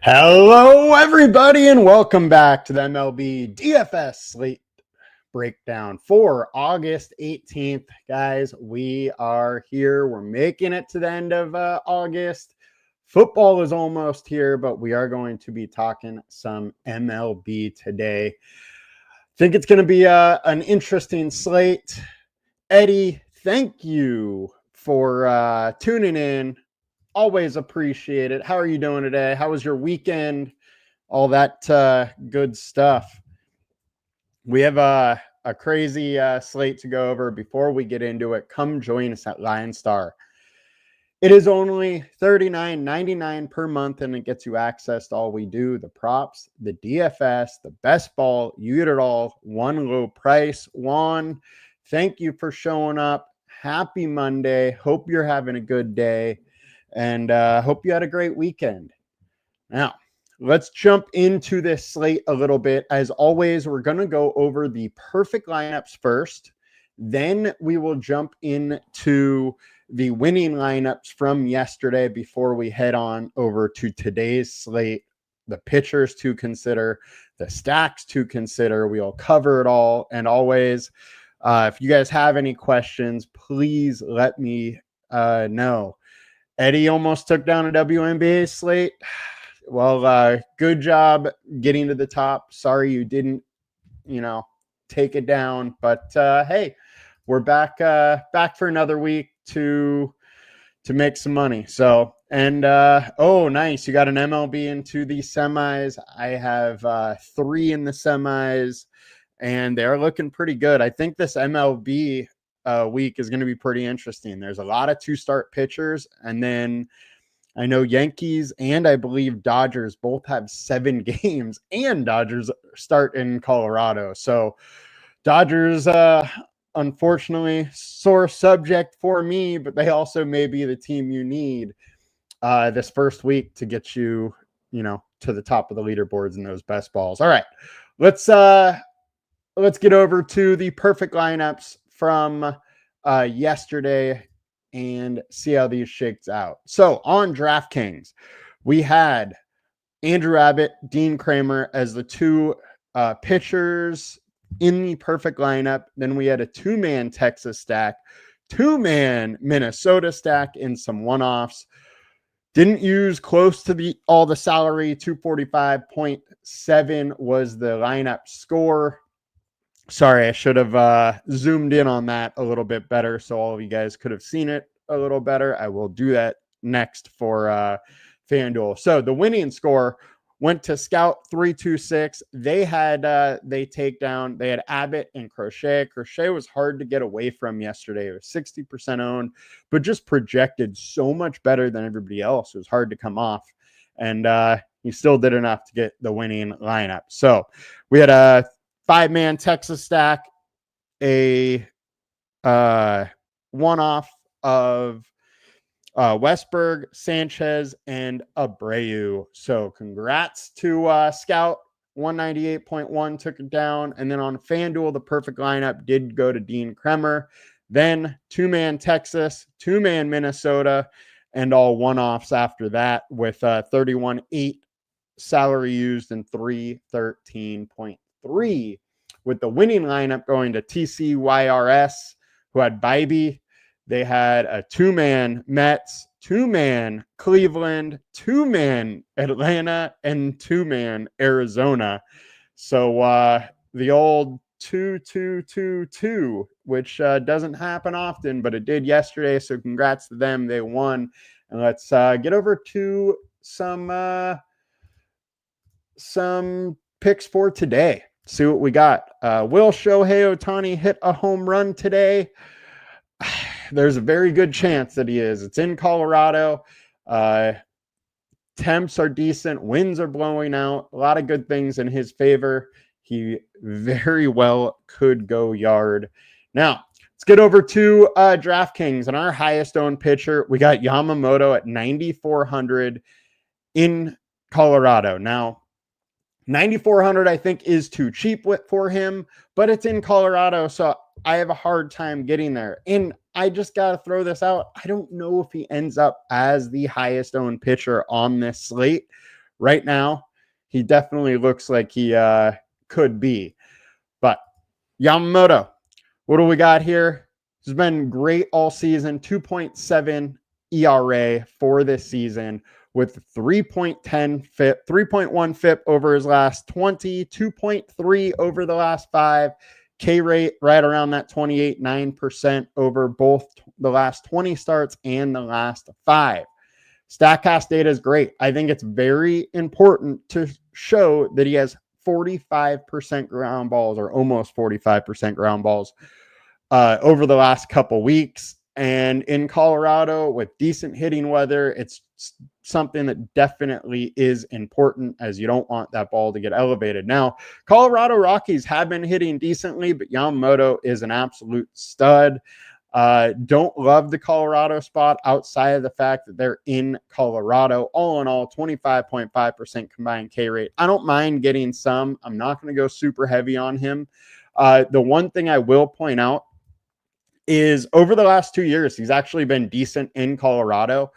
Hello, everybody, and welcome back to the MLB DFS Slate breakdown for August 18th. Guys, we are here. We're making it to the end of August. Football is almost here, but we are going to be talking some MLB today. I think it's going to be an interesting slate. Eddie, thank you for tuning in. Always appreciate it. How are you doing today? How was your weekend? All that good stuff. We have a crazy slate to go over. Before we get into it, come join us at LineStar. It is only $39.99 per month, and it gets you access to all we do, the props, the DFS, the best ball. You get it all, one low price. Juan, thank you for showing up. Happy Monday. Hope you're having a good day, and hope you had a great weekend. Now, let's jump into this slate a little bit. As always, we're going to go over the perfect lineups first. Then we will jump into the winning lineups from yesterday before we head on over to today's slate, the pitchers to consider, the stacks to consider. We'll cover it all. And always, if you guys have any questions, please let me know. Eddie almost took down a WNBA slate. Well, good job getting to the top. Sorry you didn't, take it down. But hey, we're back for another week to make some money. So, and oh, nice. You got an MLB into the semis. I have 3 in the semis, and they're looking pretty good. I think this MLB week is going to be pretty interesting. There's a lot of 2-start pitchers, and then I know Yankees and I believe Dodgers both have 7 games, and Dodgers start in Colorado. So Dodgers, unfortunately, sore subject for me, but they also may be the team you need this first week to get you, to the top of the leaderboards in those best balls. All right, let's get over to the perfect lineups from yesterday and see how these shakes out. So on DraftKings, we had Andrew Abbott, Dean Kramer as the 2 pitchers in the perfect lineup. Then we had a 2-man Texas stack, 2-man Minnesota stack, and some one-offs. Didn't use close to all the salary. 245.7 was the lineup score. Sorry, I should have zoomed in on that a little bit better so all of you guys could have seen it a little better. I will do that next for FanDuel. So the winning score went to Scout 326. They had Takedown. They had Abbott and Crochet. Crochet was hard to get away from yesterday. It was 60% owned, but just projected so much better than everybody else. It was hard to come off. And he still did enough to get the winning lineup. So we had a 5-man Texas stack, a one-off of Westberg, Sanchez, and Abreu. So congrats to Scout. 198.1 took it down. And then on FanDuel, the perfect lineup did go to Dean Kramer. Then 2-man Texas, 2-man Minnesota, and all one-offs after that with 31.8 salary used and 313.3. With the winning lineup going to TCYRS, who had Bybee. They had a 2-man Mets, 2-man Cleveland, 2-man Atlanta, and 2-man Arizona. So the old 2-2-2-2, which doesn't happen often, but it did yesterday. So congrats to them. They won. And let's get over to some picks for today. See what we got. Will Shohei Ohtani hit a home run today? There's a very good chance that he is. It's in Colorado. Temps are decent. Winds are blowing out. A lot of good things in his favor. He very well could go yard. Now, let's get over to DraftKings. And our highest owned pitcher, we got Yamamoto at 9,400 in Colorado. Now, 9,400 I think is too cheap for him, but it's in Colorado, so I have a hard time getting there. And I just got to throw this out. I don't know if he ends up as the highest owned pitcher on this slate. right now, he definitely looks like he could be. But Yamamoto, what do we got here? He's been great all season, 2.7 ERA for this season with 3.10 FIP, 3.1 FIP over his last 20, 2.3 over the last 5, K rate right around that 28.9% over both the last 20 starts and the last 5. StatCast data is great. I think it's very important to show that he has 45% ground balls, or almost 45% ground balls over the last couple weeks. And in Colorado with decent hitting weather, it's something that definitely is important, as you don't want that ball to get elevated. Now, Colorado Rockies have been hitting decently, but Yamamoto is an absolute stud. Don't love the Colorado spot outside of the fact that they're in Colorado. All in all, 25.5% combined K rate. I don't mind getting some. I'm not going to go super heavy on him. The one thing I will point out is over the last 2 years, he's actually been decent in Colorado.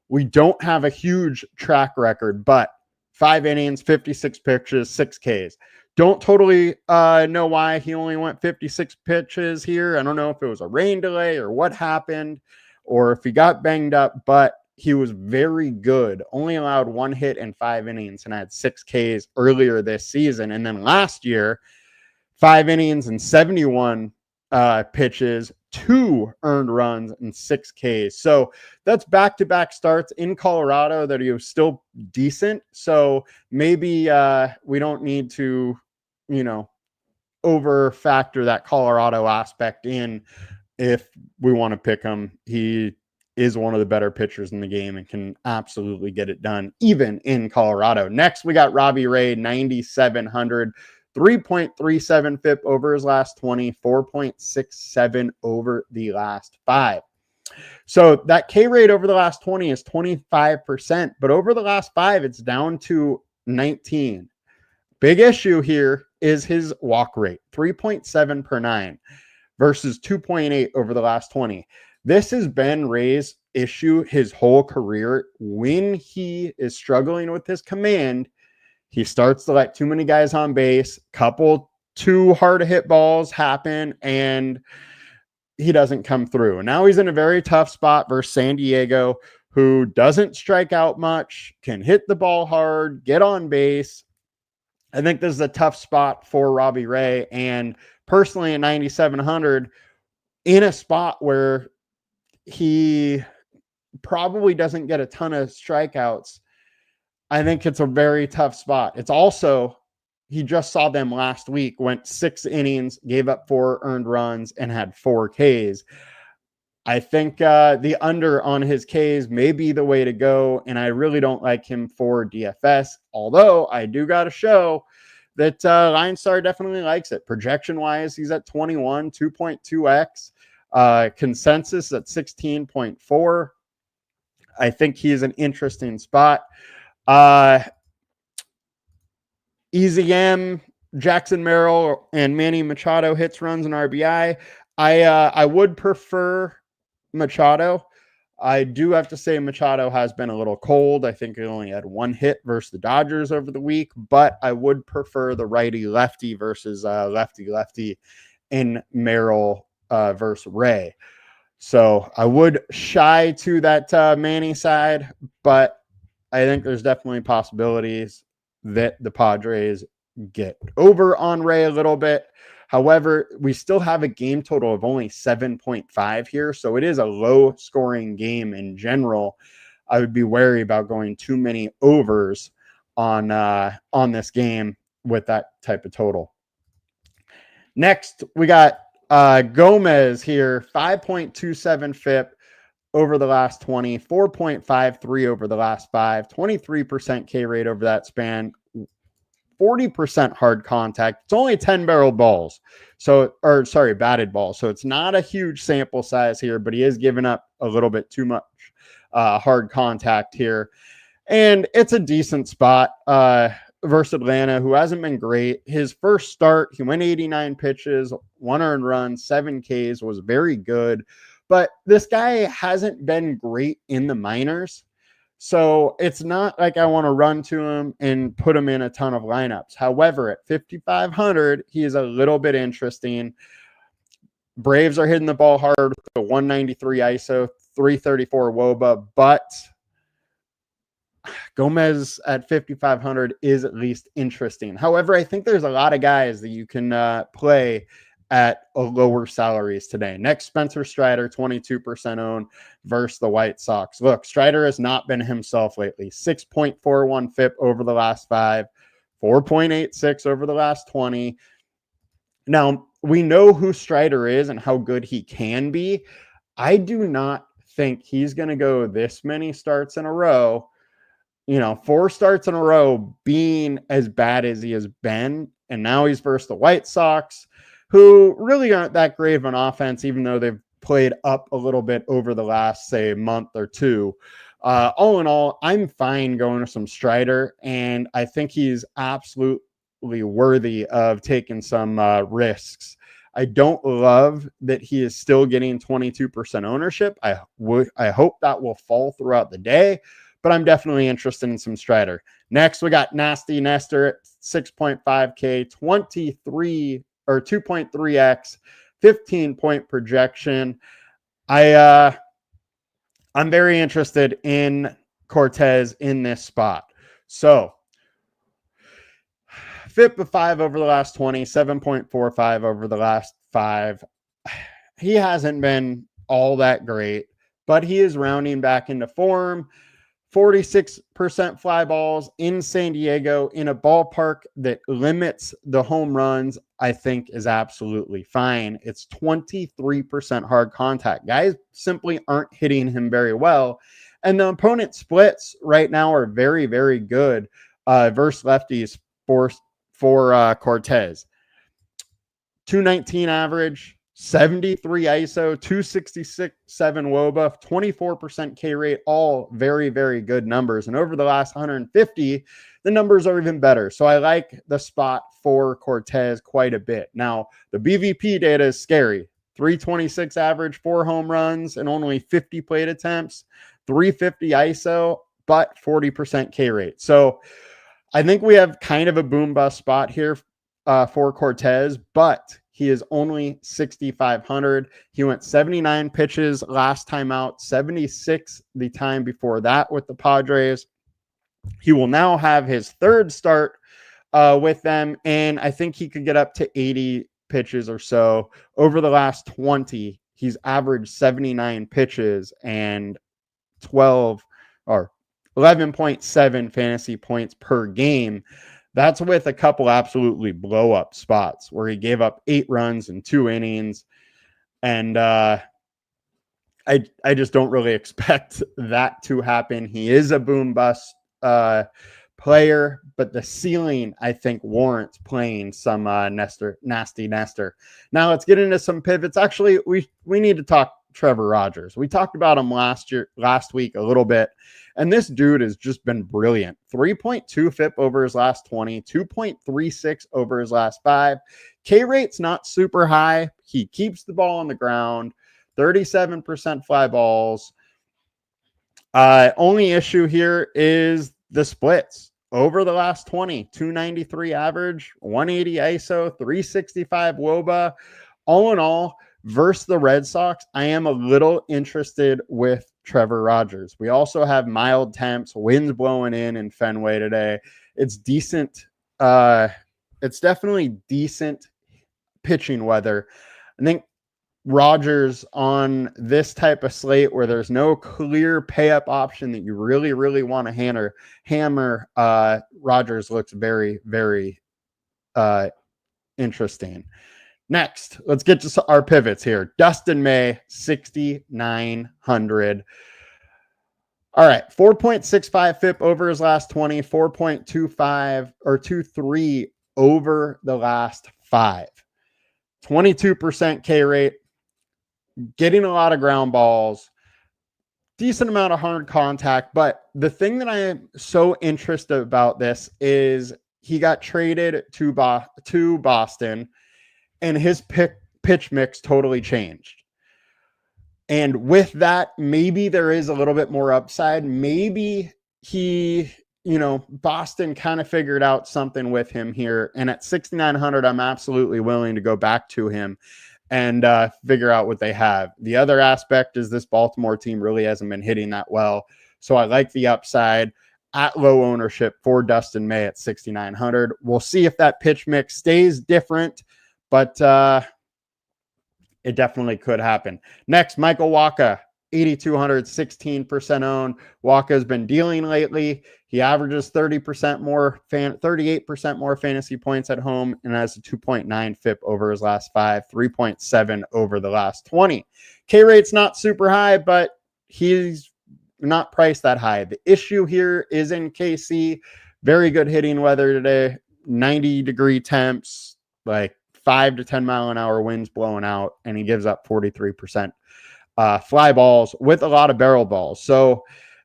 We don't have a huge track record, but 5 innings, 56 pitches, 6 Ks. Don't totally know why he only went 56 pitches here. I don't know if it was a rain delay or what happened, or if he got banged up, but he was very good. Only allowed 1 hit in 5 innings and had 6 Ks earlier this season. And then last year, 5 innings and 71 pitches, 2 earned runs, and 6 Ks. So that's back-to-back starts in Colorado that he was still decent. So maybe we don't need to, over factor that Colorado aspect in if we want to pick him. He is one of the better pitchers in the game and can absolutely get it done, even in Colorado. Next, we got Robbie Ray, 9,700. 3.37 FIP over his last 20, 4.67 over the last 5. So that K rate over the last 20 is 25%, but over the last 5, it's down to 19. Big issue here is his walk rate, 3.7 per 9 versus 2.8 over the last 20. This has been Ray's issue his whole career. When he is struggling with his command, he starts to let too many guys on base, couple too hard to hit balls happen, and he doesn't come through. And now he's in a very tough spot versus San Diego, who doesn't strike out much, can hit the ball hard, get on base. I think this is a tough spot for Robbie Ray. And personally, at 9,700, in a spot where he probably doesn't get a ton of strikeouts, I think it's a very tough spot. It's also, he just saw them last week, went 6 innings, gave up 4 earned runs, and had 4 Ks. I think the under on his Ks may be the way to go, and I really don't like him for DFS, although I do got to show that LineStar definitely likes it. Projection-wise, he's at 21, 2.2x. Consensus at 16.4. I think he's an interesting spot. Easy M, Jackson Merrill, and Manny Machado hits, runs, and RBI. I would prefer Machado. I do have to say Machado has been a little cold. I think he only had 1 hit versus the Dodgers over the week, but I would prefer the righty-lefty versus lefty-lefty in Merrill versus Ray. So I would shy to that Manny side, but I think there's definitely possibilities that the Padres get over on Ray a little bit. However, we still have a game total of only 7.5 here, so it is a low-scoring game in general. I would be wary about going too many overs on this game with that type of total. Next, we got Gomez here, 5.27 FIP over the last 20, 4.53 over the last 5, 23% K rate over that span, 40% hard contact. It's only 10 barreled balls. Batted balls. So it's not a huge sample size here, but he is giving up a little bit too much hard contact here. And it's a decent spot versus Atlanta, who hasn't been great. His first start, he went 89 pitches, 1 earned run, 7 Ks, was very good. But this guy hasn't been great in the minors. So it's not like I want to run to him and put him in a ton of lineups. However, at 5,500, he is a little bit interesting. Braves are hitting the ball hard with the 193 ISO, 334 WOBA, but Gomez at 5,500 is at least interesting. However, I think there's a lot of guys that you can play at a lower salaries today. Next, Spencer Strider, 22% owned versus the White Sox. Look, Strider has not been himself lately. 6.41 FIP over the last 5, 4.86 over the last 20. Now, we know who Strider is and how good he can be. I do not think he's going to go this many starts in a row. 4 starts in a row being as bad as he has been. And now he's versus the White Sox, who really aren't that great of an offense, even though they've played up a little bit over the last, say, month or two. All in all, I'm fine going to some Strider, and I think he's absolutely worthy of taking some risks. I don't love that he is still getting 22% ownership. I hope that will fall throughout the day, but I'm definitely interested in some Strider. Next, we got Nasty Nestor at 6.5K, 23 or 2.3x, 15-point projection. I'm very interested in Cortez in this spot. So, FIP of 5 over the last 20, 7.45 over the last 5. He hasn't been all that great, but he is rounding back into form. 46% fly balls in San Diego in a ballpark that limits the home runs, I think is absolutely fine. It's 23% hard contact. Guys simply aren't hitting him very well. And the opponent splits right now are very, very good versus lefties for Cortez. 219 average, 73 ISO, 266, 7 WOBA, 24% K rate, all very, very good numbers. And over the last 150, the numbers are even better. So I like the spot for Cortez quite a bit. Now, the BVP data is scary. 326 average, 4 home runs, and only 50 plate attempts, 350 ISO, but 40% K rate. So I think we have kind of a boom bust spot here for Cortez, but he is only 6,500. He went 79 pitches last time out, 76 the time before that with the Padres. He will now have his 3rd start with them, and I think he could get up to 80 pitches or so. Over the last 20, he's averaged 79 pitches and 11.7 fantasy points per game. That's with a couple absolutely blow up spots where he gave up 8 runs in 2 innings. And I just don't really expect that to happen. He is a boom bust player, but the ceiling, I think, warrants playing some Nasty Nestor. Now let's get into some pivots. Actually, we need to talk Trevor Rogers. We talked about him last week a little bit, and this dude has just been brilliant. 3.2 FIP over his last 20, 2.36 over his last 5. K rate's not super high. He keeps the ball on the ground, 37% fly balls. Only issue here is the splits. Over the last 20, 293 average, 180 ISO, 365 WOBA. All in all, versus the Red Sox, I am a little interested with Trevor Rogers. We also have mild temps, winds blowing in Fenway today. It's decent. It's definitely decent pitching weather. I think Rogers on this type of slate where there's no clear pay up option that you really, really want to hammer, Rogers looks very, very interesting. Next, let's get to our pivots here. Dustin May, 6,900. All right, 4.65 FIP over his last 20, 4.25 or 23 over the last 5. 22% K rate, getting a lot of ground balls, decent amount of hard contact. But the thing that I am so interested about this is he got traded to Boston, and his pitch mix totally changed. And with that, maybe there is a little bit more upside. Maybe Boston kind of figured out something with him here. And at 6,900, I'm absolutely willing to go back to him and figure out what they have. The other aspect is this Baltimore team really hasn't been hitting that well. So I like the upside at low ownership for Dustin May at 6,900. We'll see if that pitch mix stays different, but it definitely could happen. Next, Michael Wacha, 8,200, 16% owned. Wacha has been dealing lately. He averages 38% more fantasy points at home and has a 2.9 FIP over his last 5, 3.7 over the last 20. K rate's not super high, but he's not priced that high. The issue here is in KC. Very good hitting weather today, 90-degree temps, like 5 to 10 mile an hour winds blowing out, and he gives up 43% fly balls with a lot of barrel balls. So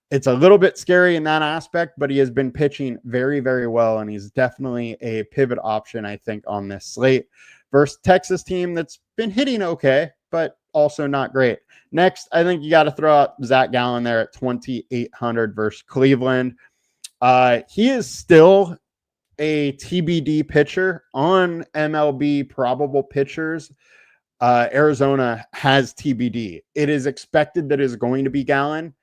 it's a little bit scary in that aspect, but he has been pitching very, very well, and he's definitely a pivot option, I think, on this slate versus Texas team that's been hitting okay, but also not great. Next, I think you got to throw out Zach Gallen there at 2,800 versus Cleveland. He is still a TBD pitcher on MLB probable pitchers. Arizona has TBD. It is expected that it is going to be Gallen.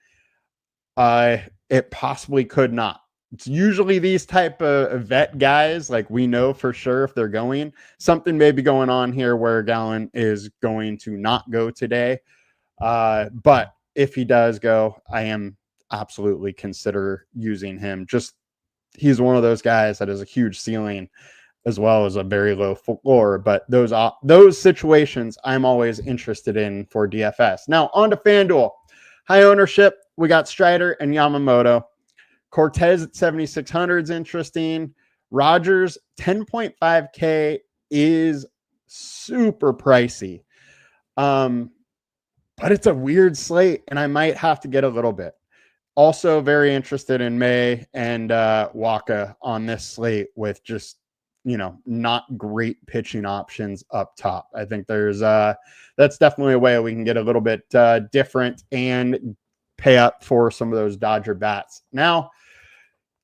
It possibly could not. It's usually these type of vet guys, like we know for sure if they're going. Something may be going on here where Gallen is going to not go today. But if he does go, I am absolutely consider using him. Just he's one of those guys that has a huge ceiling as well as a very low floor. But those situations I'm always interested in for DFS. Now on to FanDuel. High ownership. We got Strider and Yamamoto. Cortez at 7,600 is interesting. Rogers 10.5K is super pricey. But it's a weird slate, and I might have to get a little bit. Also very interested in May and Wacha on this slate with just, not great pitching options up top. I think that's definitely a way we can get a little bit different and pay up for some of those Dodger bats. Now,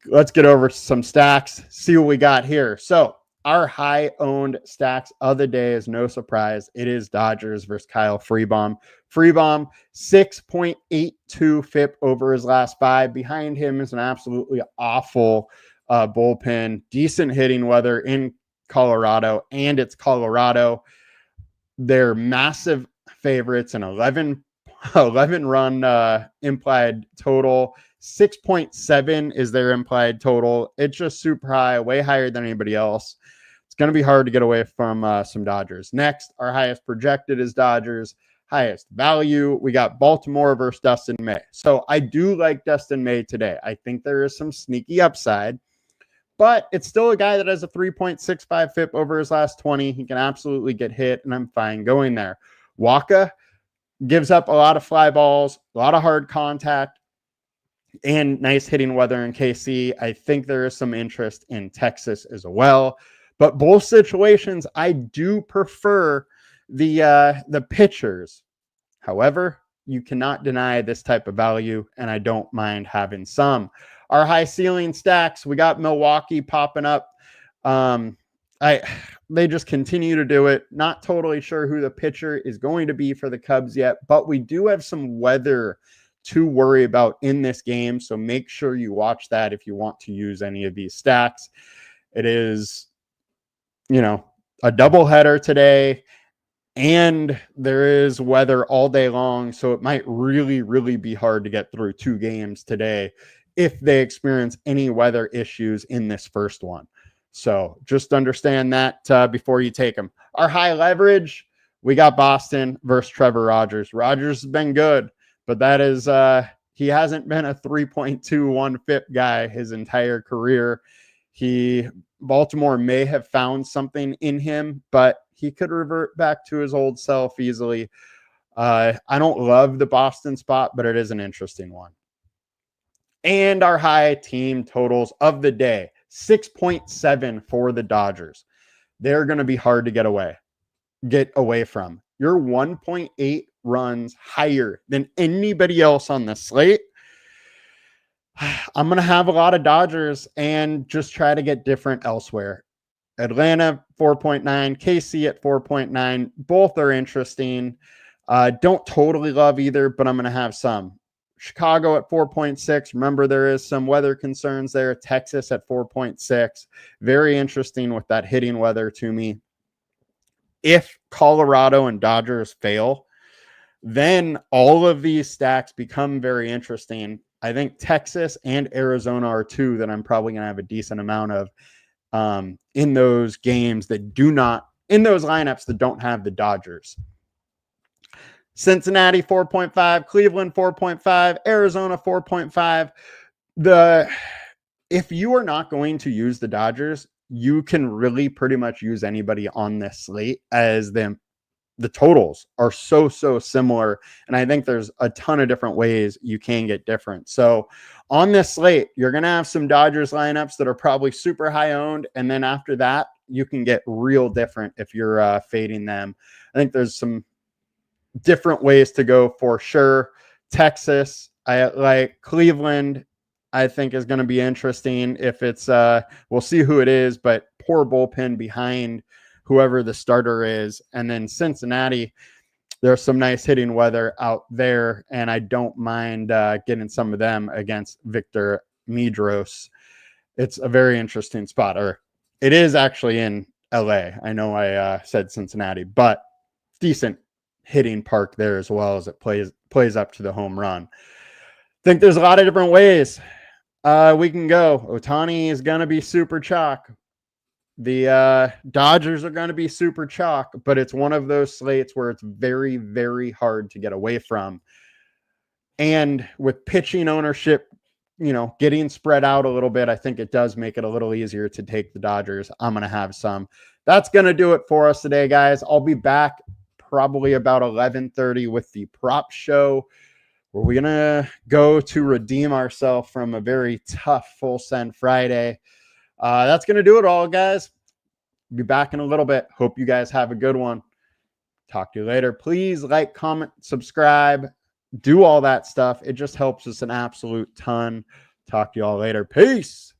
let's get over some stacks, see what we got here. So our high-owned stacks of the day is no surprise. It is Dodgers versus Kyle Freebaum. Freebaum, 6.82 FIP over his last 5. Behind him is an absolutely awful bullpen. Decent hitting weather in Colorado, and it's Colorado. They're massive favorites, an 11-run implied total. 6.7 is their implied total. It's just super high, way higher than anybody else. It's going to be hard to get away from some Dodgers. Next, our highest projected is Dodgers. Highest value, we got Baltimore versus Dustin May. So I do like Dustin May today. I think there is some sneaky upside, but it's still a guy that has a 3.65 FIP over his last 20. He can absolutely get hit, and I'm fine going there. Wacha gives up a lot of fly balls, a lot of hard contact, and nice hitting weather in KC. I think there is some interest in Texas as well. But both situations, I do prefer the pitchers. However, you cannot deny this type of value, and I don't mind having some. Our high ceiling stacks, we got Milwaukee popping up. They just continue to do it. Not totally sure who the pitcher is going to be for the Cubs yet, but we do have some weather to worry about in this game. So make sure you watch that if you want to use any of these stacks. It is, a doubleheader today, and there is weather all day long. So it might really, really be hard to get through 2 games today if they experience any weather issues in this first one. So just understand that before you take them. Our high leverage, we got Boston versus Trevor Rogers. Rogers has been good, but that is he hasn't been a 3.21 FIP guy his entire career. Baltimore may have found something in him, but he could revert back to his old self easily. I don't love the Boston spot, but it is an interesting one. And our high team totals of the day, 6.7 for the Dodgers. They're going to be hard to get away from. Your 1.8 runs higher than anybody else on the slate. I'm going to have a lot of Dodgers and just try to get different elsewhere. Atlanta 4.9, KC at 4.9. Both are interesting. Don't totally love either, but I'm going to have some. Chicago at 4.6. Remember, there is some weather concerns there. Texas at 4.6. Very interesting with that hitting weather to me. If Colorado and Dodgers fail, then all of these stacks become very interesting. I think Texas and Arizona are two that I'm probably going to have a decent amount of in those games that do not, in those lineups that don't have the Dodgers. Cincinnati 4.5, Cleveland 4.5, Arizona 4.5. If you are not going to use the Dodgers, you can really pretty much use anybody on this slate, as the totals are so similar. And I think there's a ton of different ways you can get different. So on this slate, you're going to have some Dodgers lineups that are probably super high owned. And then after that, you can get real different if you're fading them. I think there's some different ways to go for sure. Texas, I like. Cleveland, I think is going to be interesting. If it's, we'll see who it is, but poor bullpen behind whoever the starter is. And then Cincinnati, there's some nice hitting weather out there, and I don't mind getting some of them against Victor Medros. It's a very interesting spot, or it is actually in LA. I know I said Cincinnati, but decent hitting park there as well, as it plays up to the home run. I think there's a lot of different ways we can go. Ohtani is going to be super chalk. The Dodgers are going to be super chalk, but it's one of those slates where it's very, very hard to get away from. And with pitching ownership, getting spread out a little bit, I think it does make it a little easier to take the Dodgers. I'm going to have some. That's going to do it for us today, guys. I'll be back probably about 11:30 with the prop show, where we're going to go to redeem ourselves from a very tough full send Friday. That's going to do it all, guys. Be back in a little bit. Hope you guys have a good one. Talk to you later. Please like, comment, subscribe, do all that stuff. It just helps us an absolute ton. Talk to you all later. Peace.